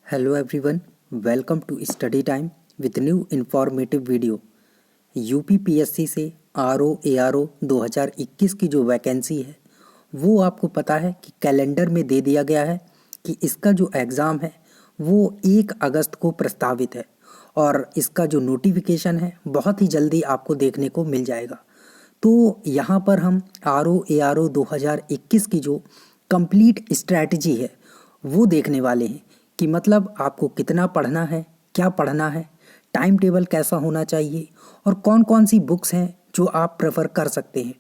Hello everyone, welcome to study time with new informative video। UPPSC से RO ARO 2021 की जो vacancy है वो आपको पता है कि कैलेंडर में दे दिया गया है कि इसका जो एग्ज़ाम है वो 1 अगस्त को प्रस्तावित है और इसका जो नोटिफिकेशन है बहुत ही जल्दी आपको देखने को मिल जाएगा। तो यहाँ पर हम आरओ एआरओ 2021 की जो कंप्लीट स्ट्रैटेजी है वो देखने वाले हैं कि मतलब आपको कितना पढ़ना है, क्या पढ़ना है, टाइम टेबल कैसा होना चाहिए और कौन कौन सी बुक्स हैं जो आप प्रेफर कर सकते हैं।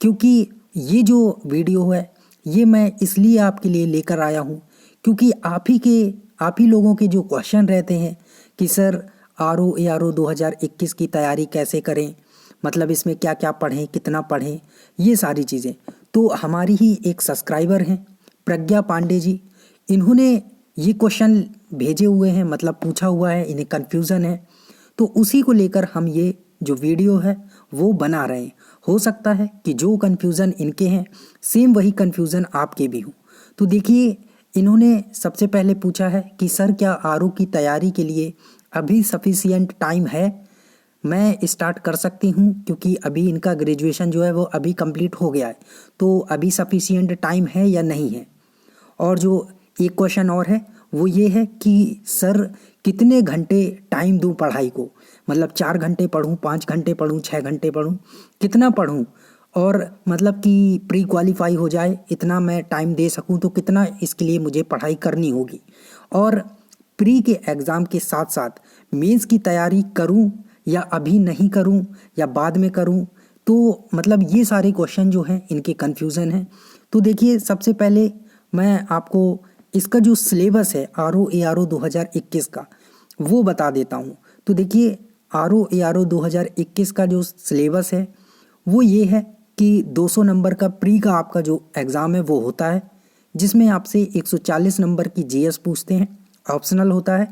क्योंकि ये जो वीडियो है ये मैं इसलिए आपके लिए लेकर आया हूँ क्योंकि आप ही लोगों के जो क्वेश्चन रहते हैं कि सर आरओ एआरओ 2021 की तैयारी कैसे करें, मतलब इसमें क्या क्या पढ़ें, कितना पढ़ें, ये सारी चीज़ें। तो हमारी ही एक सब्सक्राइबर हैं प्रज्ञा पांडे जी, इन्होंने ये क्वेश्चन भेजे हुए हैं, मतलब पूछा हुआ है, इन्हें कन्फ्यूज़न है, तो उसी को लेकर हम ये जो वीडियो है वो बना रहे हैं। हो सकता है कि जो कन्फ्यूज़न इनके हैं सेम वही कन्फ्यूज़न आपके भी हो। तो देखिए, इन्होंने सबसे पहले पूछा है कि सर क्या आरओ की तैयारी के लिए अभी सफिशिएंट टाइम है, मैं स्टार्ट कर सकती हूँ, क्योंकि अभी इनका ग्रेजुएशन जो है वो अभी कंप्लीट हो गया है, तो अभी सफिशिएंट टाइम है या नहीं है। और जो एक क्वेश्चन और है वो ये है कि सर कितने घंटे टाइम दूं पढ़ाई को, मतलब 4 घंटे पढूं, 5 घंटे पढूं, 6 घंटे पढूं, कितना पढूं, और मतलब कि प्री क्वालिफाई हो जाए इतना मैं टाइम दे सकूं तो कितना इसके लिए मुझे पढ़ाई करनी होगी। और प्री के एग्ज़ाम के साथ साथ मेंस की तैयारी करूं या अभी नहीं करूं या बाद में करूं। तो मतलब ये सारे क्वेश्चन जो हैं इनके कन्फ्यूज़न हैं। तो देखिए, सबसे पहले मैं आपको इसका जो सिलेबस है आरओ एआरओ 2021 का वो बता देता हूँ। तो देखिए, आरओ एआरओ 2021 का जो सिलेबस है वो ये है कि 200 नंबर का प्री का आपका जो एग्ज़ाम है वो होता है, जिसमें आपसे 140 नंबर की जीएस पूछते हैं, ऑप्शनल होता है,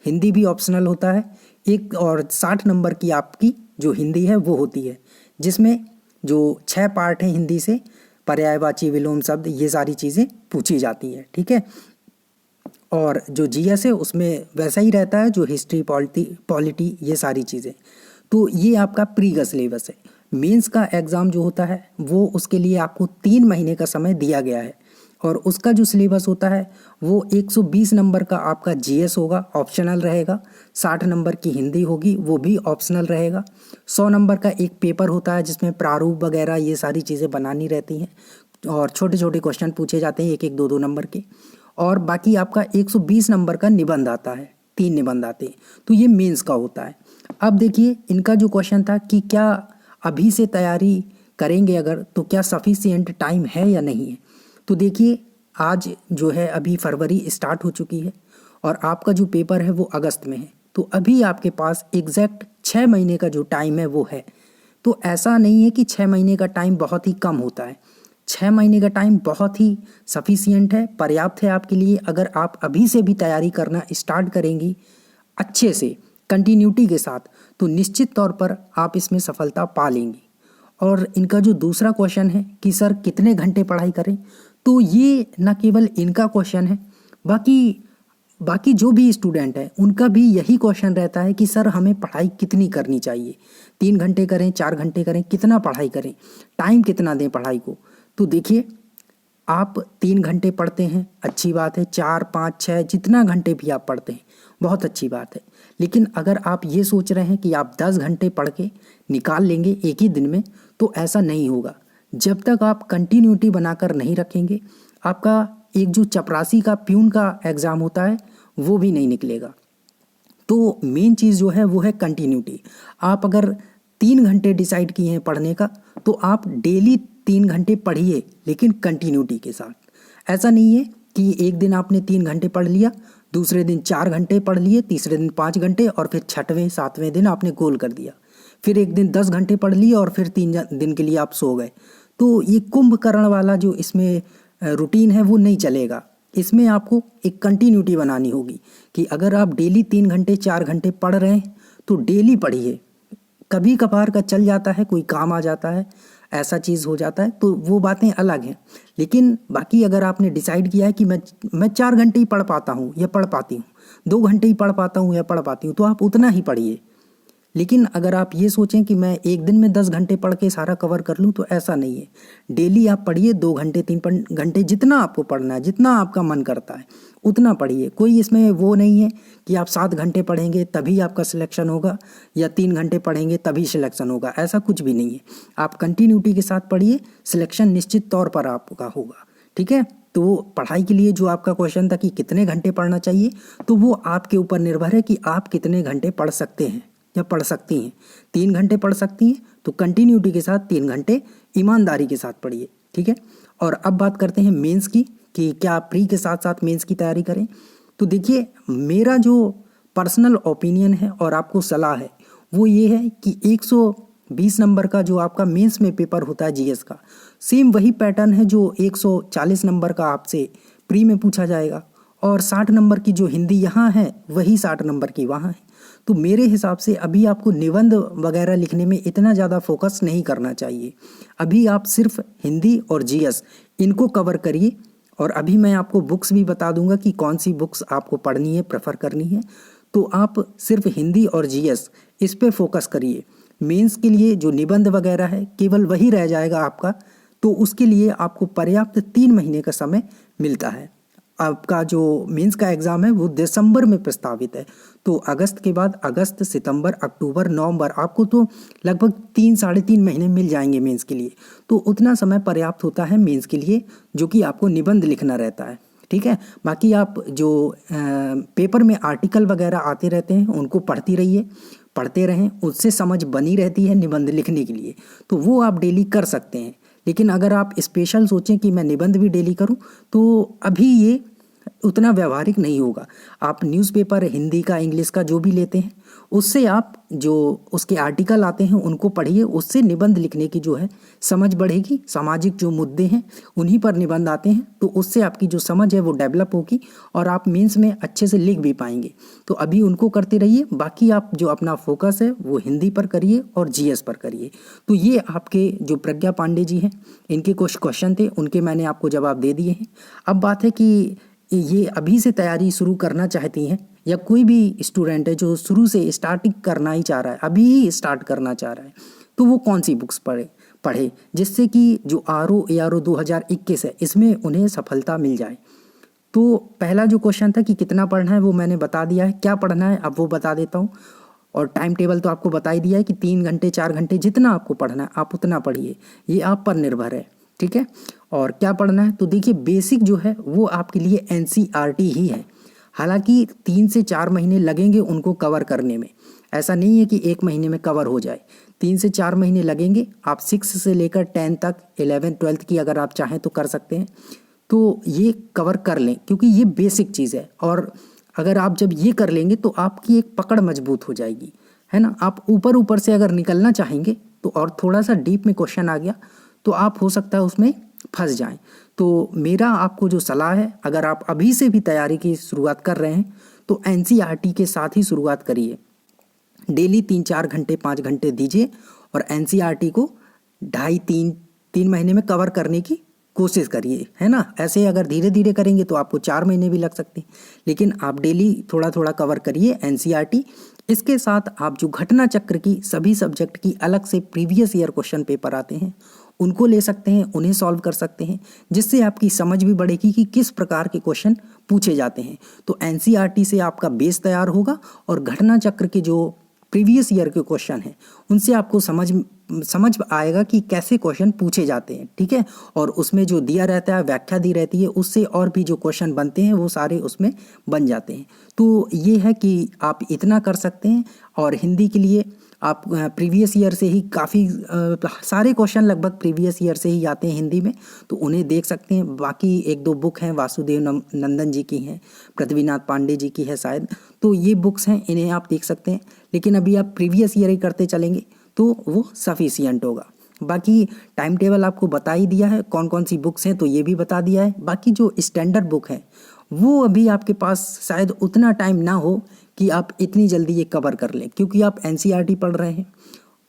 हिंदी भी ऑप्शनल होता है एक, और 60 नंबर की आपकी जो हिंदी है वो होती है, जिसमें जो 6 पार्ट हैं हिंदी से, पर्यायवाची, विलोम शब्द, ये सारी चीज़ें पूछी जाती है, ठीक है। और जो जीएस है उसमें वैसा ही रहता है, जो हिस्ट्री, पॉलिटी, ये सारी चीज़ें। तो ये आपका प्री का सिलेबस है। मेंस का एग्ज़ाम जो होता है वो उसके लिए आपको 3 महीने का समय दिया गया है, और उसका जो सिलेबस होता है वो 120 नंबर का आपका जीएस होगा, ऑप्शनल रहेगा, 60 नंबर की हिंदी होगी, वो भी ऑप्शनल रहेगा, 100 नंबर का एक पेपर होता है जिसमें प्रारूप वगैरह ये सारी चीज़ें बनानी रहती हैं, और छोटे छोटे क्वेश्चन पूछे जाते हैं, एक एक 2-2 नंबर के। और बाकी आपका 120 नंबर का निबंध आता है, 3 निबंध आते हैं। तो ये मेंस का होता है। अब देखिए, इनका जो क्वेश्चन था कि क्या अभी से तैयारी करेंगे अगर, तो क्या सफिशिएंट टाइम है या नहीं है। तो देखिए, आज जो है अभी फरवरी स्टार्ट हो चुकी है और आपका जो पेपर है वो अगस्त में है, तो अभी आपके पास एग्जैक्ट 6 महीने का जो टाइम है वो है। तो ऐसा नहीं है कि 6 महीने का टाइम बहुत ही कम होता है, 6 महीने का टाइम बहुत ही सफिशिएंट है, पर्याप्त है आपके लिए। अगर आप अभी से भी तैयारी करना स्टार्ट करेंगी अच्छे से, कंटिन्यूटी के साथ, तो निश्चित तौर पर आप इसमें सफलता पा लेंगी। और इनका जो दूसरा क्वेश्चन है कि सर कितने घंटे पढ़ाई करें, तो ये न केवल इनका क्वेश्चन है, बाकी जो भी स्टूडेंट है उनका भी यही क्वेश्चन रहता है कि सर हमें पढ़ाई कितनी करनी चाहिए, 3 घंटे करें, 4 घंटे करें, कितना पढ़ाई करें, टाइम कितना दें पढ़ाई को। तो देखिए, आप 3 घंटे पढ़ते हैं, अच्छी बात है, 4, 5, 6 जितना घंटे भी आप पढ़ते हैं बहुत अच्छी बात है। लेकिन अगर आप ये सोच रहे हैं कि आप 10 घंटे पढ़ के निकाल लेंगे एक ही दिन में, तो ऐसा नहीं होगा। जब तक आप कंटिन्यूटी बनाकर नहीं रखेंगे, आपका एक जो चपरासी का, प्यून का एग्ज़ाम होता है वो भी नहीं निकलेगा। तो मेन चीज़ जो है वो है कंटिन्यूटी। आप अगर 3 घंटे डिसाइड किए हैं पढ़ने का, तो आप डेली 3 घंटे पढ़िए, लेकिन कंटिन्यूटी के साथ। ऐसा नहीं है कि एक दिन आपने 3 घंटे पढ़ लिया, दूसरे दिन 4 घंटे पढ़ लिए, तीसरे दिन 5 घंटे, और फिर 6वें 7वें दिन आपने गोल कर दिया। फिर एक दिन 10 घंटे पढ़ लिए और फिर 3 दिन के लिए आप सो गए। तो ये कुंभकर्ण वाला जो इसमें रूटीन है वो नहीं चलेगा। इसमें आपको एक कंटिन्यूटी बनानी होगी कि अगर आप डेली 3 घंटे 4 घंटे पढ़ रहे हैं तो डेली पढ़िए। कभी कभार का चल जाता है, कोई काम आ जाता है, ऐसा चीज़ हो जाता है, तो वो बातें अलग हैं। लेकिन बाकी अगर आपने डिसाइड किया है कि मैं 4 घंटे ही पढ़ पाता हूँ या पढ़ पाती हूँ, 2 घंटे ही पढ़ पाता हूँ या पढ़ पाती हूँ, तो आप उतना ही पढ़िए। लेकिन अगर आप ये सोचें कि मैं एक दिन में 10 घंटे पढ़ के सारा कवर कर लूँ, तो ऐसा नहीं है। डेली आप पढ़िए 2 घंटे 3 घंटे, जितना आपको पढ़ना है, जितना आपका मन करता है उतना पढ़िए। कोई इसमें वो नहीं है कि आप 7 घंटे पढ़ेंगे तभी आपका सिलेक्शन होगा या 3 घंटे पढ़ेंगे तभी सिलेक्शन होगा, ऐसा कुछ भी नहीं है। आप कंटिन्यूटी के साथ पढ़िए, सिलेक्शन निश्चित तौर पर आपका होगा। ठीक है, तो पढ़ाई के लिए जो आपका क्वेश्चन था कि कितने घंटे पढ़ना चाहिए, तो वो आपके ऊपर निर्भर है कि आप कितने घंटे पढ़ सकते हैं या पढ़ सकती हैं। 3 घंटे पढ़ सकती हैं तो कंटिन्यूटी के साथ 3 घंटे ईमानदारी के साथ पढ़िए। ठीक है, और अब बात करते हैं मेंस की, कि क्या आप प्री के साथ साथ मेंस की तैयारी करें। तो देखिए, मेरा जो पर्सनल ओपिनियन है और आपको सलाह है वो ये है कि 120 नंबर का जो आपका मेंस में पेपर होता है जीएस का, सेम वही पैटर्न है जो 140 नंबर का आपसे प्री में पूछा जाएगा, और 60 नंबर की जो हिंदी यहाँ है वही 60 नंबर की वहाँ है। तो मेरे हिसाब से अभी आपको निबंध वगैरह लिखने में इतना ज़्यादा फोकस नहीं करना चाहिए। अभी आप सिर्फ हिंदी और जीएस इनको कवर करिए, और अभी मैं आपको बुक्स भी बता दूंगा कि कौन सी बुक्स आपको पढ़नी है, प्रेफर करनी है। तो आप सिर्फ हिंदी और जीएस इस पे फोकस करिए। मेंस के लिए जो निबंध वगैरह है केवल वही रह जाएगा आपका, तो उसके लिए आपको पर्याप्त 3 महीने का समय मिलता है। आपका जो मेंस का एग्ज़ाम है वो दिसंबर में प्रस्तावित है, तो अगस्त के बाद अगस्त, सितंबर, अक्टूबर, नवंबर, आपको तो लगभग 3 साढ़े 3 महीने मिल जाएंगे मेंस के लिए। तो उतना समय पर्याप्त होता है मेंस के लिए, जो कि आपको निबंध लिखना रहता है। ठीक है, बाकी आप जो पेपर में आर्टिकल वगैरह आते रहते हैं उनको पढ़ती रहिए, पढ़ते रहें, उससे समझ बनी रहती है निबंध लिखने के लिए, तो वो आप डेली कर सकते हैं। लेकिन अगर आप स्पेशल सोचें कि मैं निबंध भी डेली करूं, तो अभी ये उतना व्यवहारिक नहीं होगा। आप न्यूज़पेपर हिंदी का, इंग्लिश का जो भी लेते हैं, उससे आप जो उसके आर्टिकल आते हैं उनको पढ़िए, उससे निबंध लिखने की जो है समझ बढ़ेगी। सामाजिक जो मुद्दे हैं उन्हीं पर निबंध आते हैं, तो उससे आपकी जो समझ है वो डेवलप होगी और आप मेंस में अच्छे से लिख भी पाएंगे। तो अभी उनको करते रहिए, बाकी आप जो अपना फोकस है वो हिंदी पर करिए और जीएस पर करिए। तो ये आपके जो प्रज्ञा पांडे जी हैं, इनके कुछ क्वेश्चन थे, उनके मैंने आपको जवाब दे दिए हैं। अब बात है कि ये अभी से तैयारी शुरू करना चाहती हैं, या कोई भी स्टूडेंट है जो शुरू से स्टार्टिंग करना ही चाह रहा है, अभी ही स्टार्ट करना चाह रहा है, तो वो कौन सी बुक्स पढ़े जिससे कि जो RO ARO 2021 है इसमें उन्हें सफलता मिल जाए। तो पहला जो क्वेश्चन था कि कितना पढ़ना है वो मैंने बता दिया है, क्या पढ़ना है अब वो बता देता हूँ। और टाइम टेबल तो आपको बता ही दिया है कि 3 घंटे 4 घंटे जितना आपको पढ़ना है आप उतना पढ़िए, ये आप पर निर्भर है। ठीक है, और क्या पढ़ना है, तो देखिए बेसिक जो है वो आपके लिए NCERT ही है। हालांकि 3 से 4 महीने लगेंगे उनको कवर करने में, ऐसा नहीं है कि 1 महीने में कवर हो जाए। 3 से 4 महीने लगेंगे। आप 6 से लेकर 10 तक, 11 12 की अगर आप चाहें तो कर सकते हैं, तो ये कवर कर लें क्योंकि ये बेसिक चीज़ है। और अगर आप जब ये कर लेंगे तो आपकी एक पकड़ मजबूत हो जाएगी, है ना। आप ऊपर ऊपर से अगर निकलना चाहेंगे तो, और थोड़ा सा डीप में क्वेश्चन आ गया तो आप हो सकता है उसमें फंस जाएं। तो मेरा आपको जो सलाह है, अगर आप अभी से भी तैयारी की शुरुआत कर रहे हैं तो NCERT के साथ ही शुरुआत करिए। डेली 3 4 घंटे 5 घंटे दीजिए और NCERT को 2.5 3 महीने में कवर करने की कोशिश करिए, है ना। ऐसे अगर धीरे धीरे करेंगे तो आपको 4 महीने भी लग सकते हैं, लेकिन आप डेली थोड़ा थोड़ा कवर करिए NCERT। इसके साथ आप जो घटना चक्र की सभी सब्जेक्ट की अलग से प्रीवियस ईयर क्वेश्चन पेपर आते हैं उनको ले सकते हैं, उन्हें सॉल्व कर सकते हैं, जिससे आपकी समझ भी बढ़ेगी कि किस प्रकार के क्वेश्चन पूछे जाते हैं। तो NCERT से आपका बेस तैयार होगा और घटना चक्र के जो प्रीवियस ईयर के क्वेश्चन हैं उनसे आपको समझ आएगा कि कैसे क्वेश्चन पूछे जाते हैं। ठीक है, और उसमें जो दिया रहता है, व्याख्या दी रहती है, उससे और भी जो क्वेश्चन बनते हैं वो सारे उसमें बन जाते हैं। तो ये है कि आप इतना कर सकते हैं। और हिंदी के लिए आप प्रीवियस ईयर से ही काफ़ी सारे क्वेश्चन लगभग प्रीवियस ईयर से ही आते हैं हिंदी में, तो उन्हें देख सकते हैं। बाकी 1 2 बुक हैं, वासुदेव नंदन जी की हैं, पृथ्वीनाथ पांडे जी की है शायद, तो ये बुक्स हैं, इन्हें आप देख सकते हैं। लेकिन अभी आप प्रीवियस ईयर ही करते चलेंगे तो वो सफिशियंट होगा। बाकी टाइम टेबल आपको बता ही दिया है, कौन कौन सी बुक्स हैं तो ये भी बता दिया है। बाकी जो स्टैंडर्ड बुक है वो अभी आपके पास शायद उतना टाइम ना हो कि आप इतनी जल्दी ये कवर कर लें, क्योंकि आप NCERT पढ़ रहे हैं।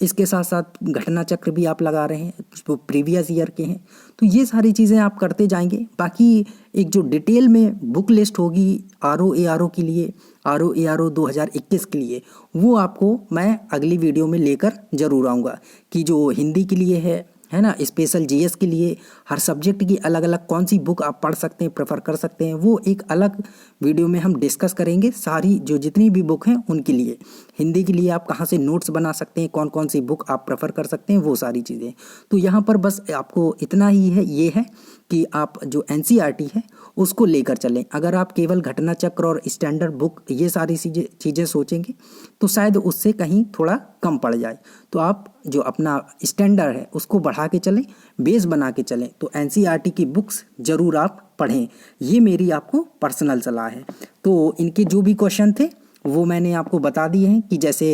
इसके साथ साथ घटना चक्र भी आप लगा रहे हैं जो प्रीवियस ईयर के हैं। तो ये सारी चीज़ें आप करते जाएंगे। बाकी एक जो डिटेल में बुक लिस्ट होगी RO ARO के लिए, RO ARO 2021 के लिए, वो आपको मैं अगली वीडियो में लेकर ज़रूर आऊँगा कि जो हिंदी के लिए है ना, स्पेशल GS के लिए हर सब्जेक्ट की अलग अलग कौन सी बुक आप पढ़ सकते हैं, प्रेफर कर सकते हैं, वो एक अलग वीडियो में हम डिस्कस करेंगे। सारी जो जितनी भी बुक हैं उनके लिए, हिंदी के लिए आप कहाँ से नोट्स बना सकते हैं, कौन कौन सी बुक आप प्रेफर कर सकते हैं, वो सारी चीज़ें। तो यहाँ पर बस आपको इतना ही है, ये है कि आप जो NCERT है उसको लेकर चलें। अगर आप केवल घटना चक्र और स्टैंडर्ड बुक ये सारी चीज़ें सोचेंगे तो शायद उससे कहीं थोड़ा कम पड़ जाए। तो आप जो अपना स्टैंडर्ड है उसको बढ़ा के चलें, बेस बना के चलें। तो NCERT की बुक्स ज़रूर आप पढ़ें, ये मेरी आपको पर्सनल सलाह है। तो इनके जो भी क्वेश्चन थे वो मैंने आपको बता दिए हैं कि जैसे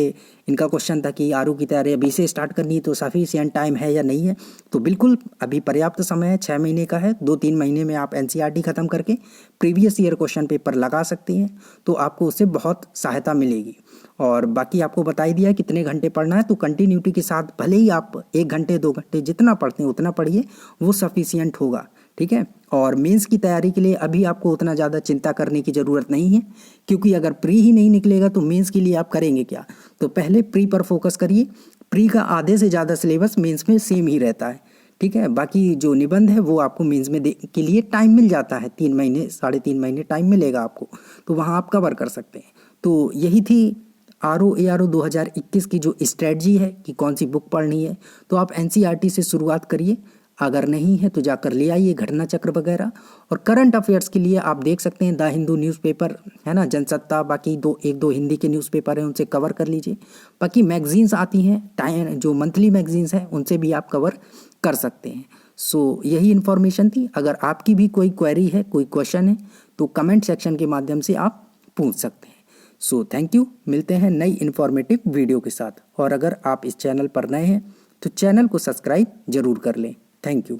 इनका क्वेश्चन था कि RO की तैयारी अभी से स्टार्ट करनी है तो सफिशिएंट टाइम है या नहीं है। तो बिल्कुल अभी पर्याप्त समय है, 6 महीने का है। 2-3 महीने में आप NCERT ख़त्म करके प्रीवियस ईयर क्वेश्चन पेपर लगा सकते हैं, तो आपको उससे बहुत सहायता मिलेगी। और बाकी आपको बता ही दिया कितने घंटे पढ़ना है, तो कंटिन्यूटी के साथ भले ही आप 1 घंटे 2 घंटे जितना पढ़ते हैं उतना पढ़िए, वो सफिशिएंट होगा, ठीक है। और मेंस की तैयारी के लिए अभी आपको उतना ज़्यादा चिंता करने की ज़रूरत नहीं है, क्योंकि अगर प्री ही नहीं निकलेगा तो मेंस के लिए आप करेंगे क्या। तो पहले प्री पर फोकस करिए। प्री का आधे से ज़्यादा सिलेबस मेंस में सेम ही रहता है, ठीक है। बाकी जो निबंध है वो आपको मेंस में के लिए टाइम मिल जाता है, 3 महीने 3.5 महीने टाइम मिलेगा आपको, तो वहाँ आप कवर कर सकते हैं। तो यही थी RO ARO 2021 की जो स्ट्रेटजी है कि कौन सी बुक पढ़नी है। तो आप NCERT से शुरुआत करिए, अगर नहीं है तो जाकर ले आइए घटना चक्र वगैरह। और करंट अफेयर्स के लिए आप देख सकते हैं द हिंदू न्यूज़पेपर है ना, जनसत्ता, बाकी 1-2 हिंदी के न्यूज़पेपर हैं उनसे कवर कर लीजिए। बाकी मैगजीन्स आती हैं, टाइम जो मंथली मैगजीन्स हैं उनसे भी आप कवर कर सकते हैं। सो यही इन्फॉर्मेशन थी। अगर आपकी भी कोई क्वेरी है, कोई क्वेश्चन है, तो कमेंट सेक्शन के माध्यम से आप पूछ सकते हैं। सो थैंक यू, मिलते हैं नई इन्फॉर्मेटिव वीडियो के साथ। और अगर आप इस चैनल पर नए हैं तो चैनल को सब्सक्राइब जरूर कर लें। Thank you.